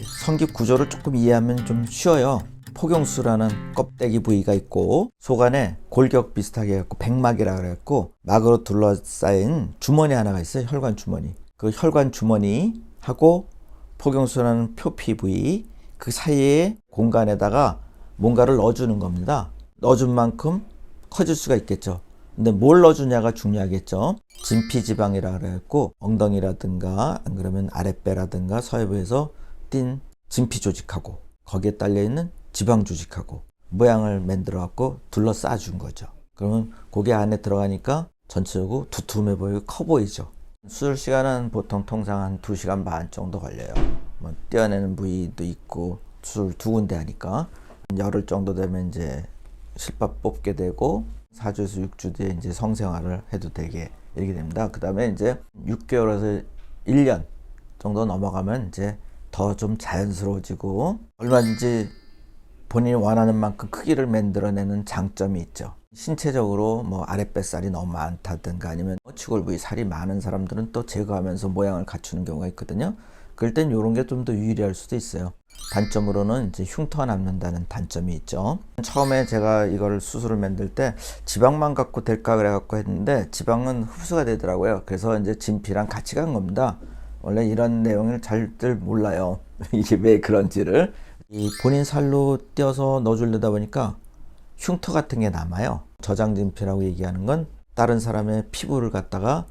성기 구조를 조금 이해하면 좀 쉬워요. 포경수라는 껍데기 부위가 있고 속 안에 골격 비슷하게 해갖고 백막이라 그래갖고 막으로 둘러싸인 주머니 하나가 있어요. 혈관 주머니. 그 혈관 주머니하고 포경수라는 표피 부위 그 사이에 공간에다가 뭔가를 넣어주는 겁니다. 넣어준 만큼 커질 수가 있겠죠. 근데 뭘 넣어주냐가 중요하겠죠. 진피지방이라 그래갖고 엉덩이라든가 안 그러면 아랫배라든가 서해부에서 띈 진피 조직하고 거기에 딸려있는 지방 조직하고 모양을 만들어 갖고 둘러싸 준 거죠. 그러면 고개 안에 들어가니까 전체적으로 두툼해 보이고 커 보이죠. 수술 시간은 보통 통상 한 2시간 반 정도 걸려요. 뭐 떼어내는 부위도 있고 수술 2군데 하니까 열흘 정도 되면 이제 실밥 뽑게 되고 4주에서 6주 뒤에 이제 성생활을 해도 되게 이렇게 됩니다. 그 다음에 이제 6개월에서 1년 정도 넘어가면 이제 더 좀 자연스러워지고 얼마든지 본인이 원하는 만큼 크기를 만들어내는 장점이 있죠. 신체적으로 뭐 아랫배살이 너무 많다든가 아니면 치골 부위 살이 많은 사람들은 또 제거하면서 모양을 갖추는 경우가 있거든요. 그럴 땐 이런 게 좀 더 유리할 수도 있어요. 단점으로는 이제 흉터가 남는다는 단점이 있죠. 처음에 제가 이걸 수술을 만들 때 지방만 갖고 될까 그래 갖고 했는데 지방은 흡수가 되더라고요. 그래서 이제 진피랑 같이 간 겁니다. 원래 이런 내용을 잘들 몰라요. 이게 왜 그런지를. 이 본인 살로 떼어서 넣어주려다 보니까 흉터 같은 게 남아요. 저장진피라고 얘기하는 건 다른 사람의 피부를 갖다가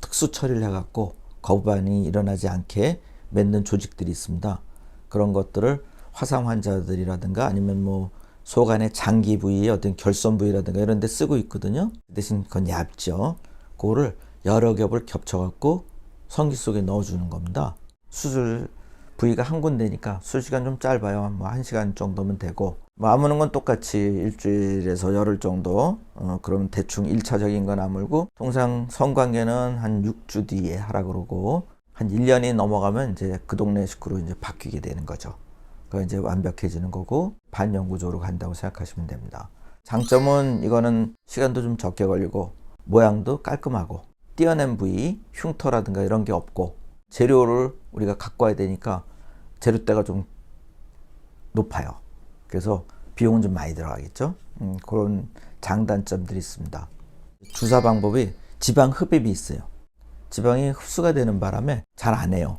특수 처리를 해갖고 거부 반응이 일어나지 않게 만든 조직들이 있습니다. 그런 것들을 화상 환자들이라든가 아니면 뭐 속 안에 장기 부위의 어떤 결손 부위라든가 이런 데 쓰고 있거든요. 대신 그건 얇죠. 그거를 여러 겹을 겹쳐갖고 성기 속에 넣어주는 겁니다. 수술 부위가 한 군데니까 수술 시간 좀 짧아요. 뭐 1시간 정도면 되고 뭐 아무는 건 똑같이 일주일에서 열흘 정도 그러면 대충 1차적인 건 아물고 통상 성관계는 한 6주 뒤에 하라 그러고 한 1년이 넘어가면 이제 그 동네 식구로 이제 바뀌게 되는 거죠. 그 이제 완벽해지는 거고 반영구적으로 간다고 생각하시면 됩니다. 장점은 이거는 시간도 좀 적게 걸리고 모양도 깔끔하고 떼어낸 부위, 흉터라든가 이런 게 없고 재료를 우리가 갖고 와야 되니까 재료대가 좀 높아요. 그래서 비용은 좀 많이 들어가겠죠. 그런 장단점들이 있습니다. 주사 방법이 지방 흡입이 있어요. 지방이 흡수가 되는 바람에 잘 안 해요.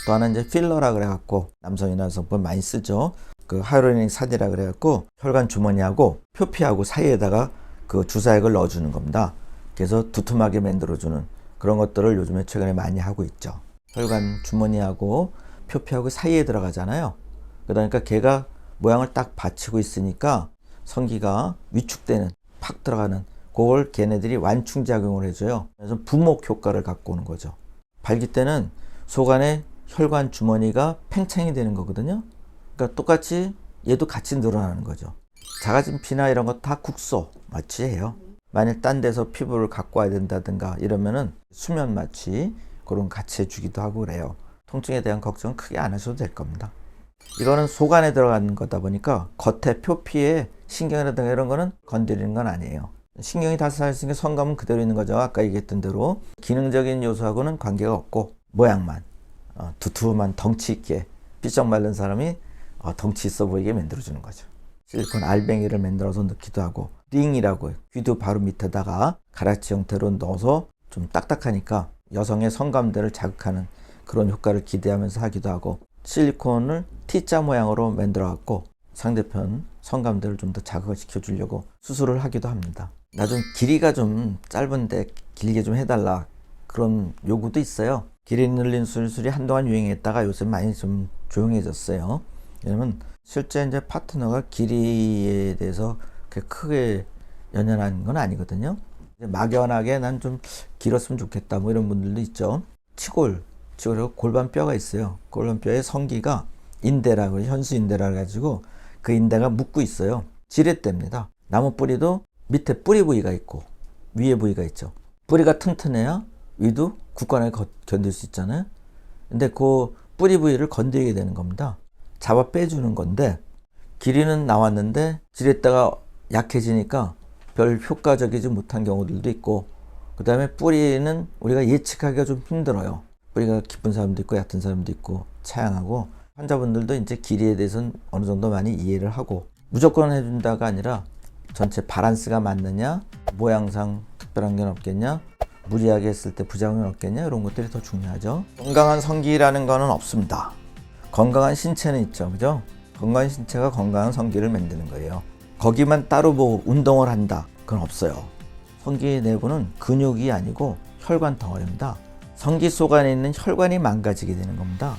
또 하나 이제 필러라 그래갖고 남성이나 여성분 많이 쓰죠. 그 하이로닉 산이라 그래갖고 혈관 주머니하고 표피하고 사이에다가 그 주사액을 넣어주는 겁니다. 그래서 두툼하게 만들어주는 그런 것들을 요즘에 최근에 많이 하고 있죠. 혈관 주머니하고 표피하고 사이에 들어가잖아요. 그러니까 걔가 모양을 딱 받치고 있으니까 성기가 위축되는 팍 들어가는 그걸 걔네들이 완충작용을 해줘요. 그래서 부목 효과를 갖고 오는 거죠. 발기 때는 속 안에 혈관 주머니가 팽창이 되는 거거든요. 그러니까 똑같이 얘도 같이 늘어나는 거죠. 자가진피나 이런 거 다 국소 마취해요. 만일 딴 데서 피부를 갖고 와야 된다든가 이러면은 수면 마취 그런 같이 해주기도 하고 그래요. 통증에 대한 걱정은 크게 안 하셔도 될 겁니다. 이거는 속 안에 들어가는 거다 보니까 겉에 표피에 신경이라든가 이런 거는 건드리는 건 아니에요. 신경이 다 살아있으니까 성감은 그대로 있는 거죠. 아까 얘기했던 대로 기능적인 요소하고는 관계가 없고 모양만 두툼한 덩치 있게 삐쩍 마른 사람이 덩치 있어 보이게 만들어주는 거죠. 실리콘 알뱅이를 만들어서 넣기도 하고 링이라고 귀도 바로 밑에다가 가라치 형태로 넣어서 좀 딱딱하니까 여성의 성감대를 자극하는 그런 효과를 기대하면서 하기도 하고 실리콘을 T자 모양으로 만들어 갖고 상대편 성감대를 좀 더 자극을 시켜 주려고 수술을 하기도 합니다. 나 좀 길이가 좀 짧은데 길게 좀 해달라 그런 요구도 있어요. 길이 늘린 수술이 한동안 유행했다가 요새 많이 좀 조용해졌어요. 왜냐면 실제 이제 파트너가 길이에 대해서 그렇게 크게 연연한 건 아니거든요. 막연하게 난 좀 길었으면 좋겠다 뭐 이런 분들도 있죠. 치골이고 골반뼈가 있어요. 골반뼈에 성기가 인대라고 현수인대라 가지고 그 인대가 묶고 있어요. 지렛대입니다. 나무 뿌리도 밑에 뿌리 부위가 있고 위에 부위가 있죠. 뿌리가 튼튼해야 위도 굳건하게 견딜 수 있잖아요. 근데 그 뿌리 부위를 건드리게 되는 겁니다. 잡아 빼주는 건데 길이는 나왔는데 지렛대가 약해지니까 별 효과적이지 못한 경우들도 있고 그 다음에 뿌리는 우리가 예측하기가 좀 힘들어요. 뿌리가 깊은 사람도 있고 얕은 사람도 있고 차양하고 환자분들도 이제 길이에 대해서는 어느 정도 많이 이해를 하고 무조건 해준다가 아니라 전체 바란스가 맞느냐, 모양상 특별한 게 없겠냐, 무리하게 했을 때 부작용이 없겠냐, 이런 것들이 더 중요하죠. 건강한 성기라는 거는 없습니다. 건강한 신체는 있죠, 그죠? 건강한 신체가 건강한 성기를 만드는 거예요. 거기만 따로 뭐 운동을 한다, 그건 없어요. 성기 내부는 근육이 아니고 혈관 덩어리입니다. 성기 속 안에 있는 혈관이 망가지게 되는 겁니다.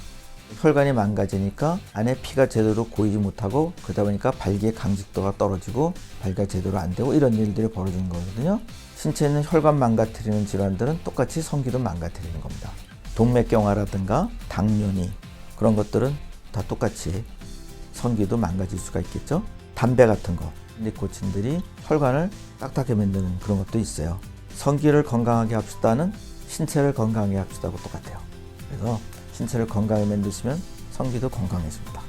혈관이 망가지니까 안에 피가 제대로 고이지 못하고 그러다 보니까 발기의 강직도가 떨어지고 발기가 제대로 안 되고 이런 일들이 벌어지는 거거든요. 신체에 있는 혈관 망가뜨리는 질환들은 똑같이 성기도 망가뜨리는 겁니다. 동맥경화라든가 당뇨니 그런 것들은 다 똑같이 성기도 망가질 수가 있겠죠. 담배 같은 거, 니코틴들이 혈관을 딱딱하게 만드는 그런 것도 있어요. 성기를 건강하게 합시다는 신체를 건강하게 합시다고 똑같아요. 그래서 신체를 건강하게 만드시면 성기도 건강해집니다.